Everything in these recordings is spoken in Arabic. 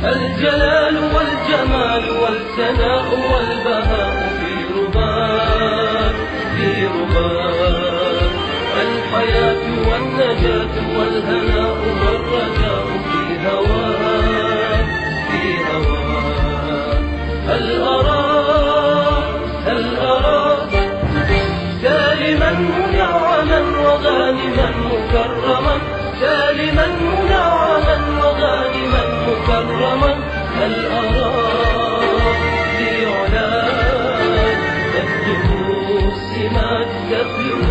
الجلال والجمال والثناء والبهاء في رباك في رباك، الحياة والنجاة والهناء والرجاء في هواك في هواك. هل أراك سالما منعما وغانما مكرما، سالما منعما وغانما مكرما. هل أراك في علاك تبلغ السمات تبلغ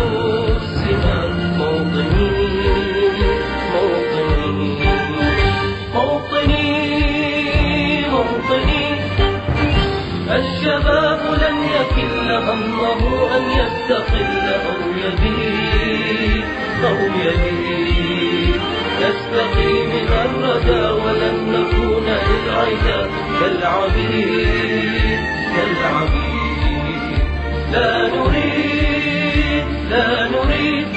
السمات. موطني موطني موطني موطني، الشباب لن يكل همه أن يستقل أو يبيد أو يبيد، نستقي من الردى ولن نكون للعدا كالعبيد كالعبيد. لا نريد لا نريد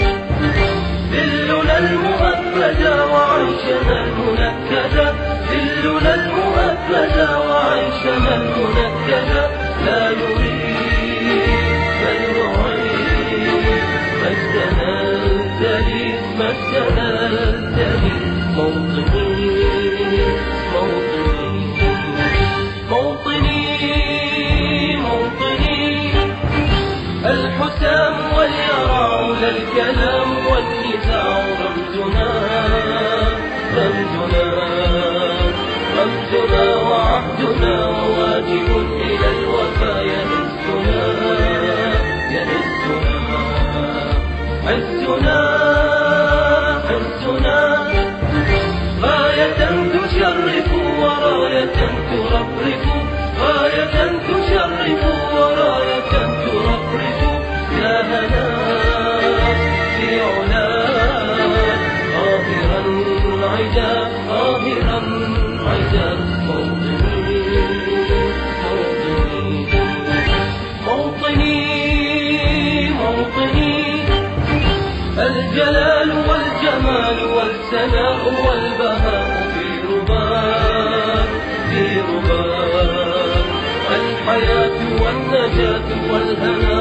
ذلنا المؤبدا وعيشنا المنكدا، ذلنا المؤبدا وعيشنا المنكدا. لا نريد بل نعيد مجدنا الذليل مجدنا الذليل. موطني موطني موطني موطني، الحسام واليرع للكلام والنزاع رمزنا رمزنا رمزنا وعهدنا وواجب إلى الوفا يهزنا يهزنا. عزنا عزنا غاية تشرف وراية ترفرف، غاية تشرف وراية ترفرف. يا هنا في علاك ظاهرا عدا ظاهرا عدا. موطني موطني موطني موطني، الجلال والجمال والثناء والبهاء في رباك في رباك، الحياة والنجاة والهناء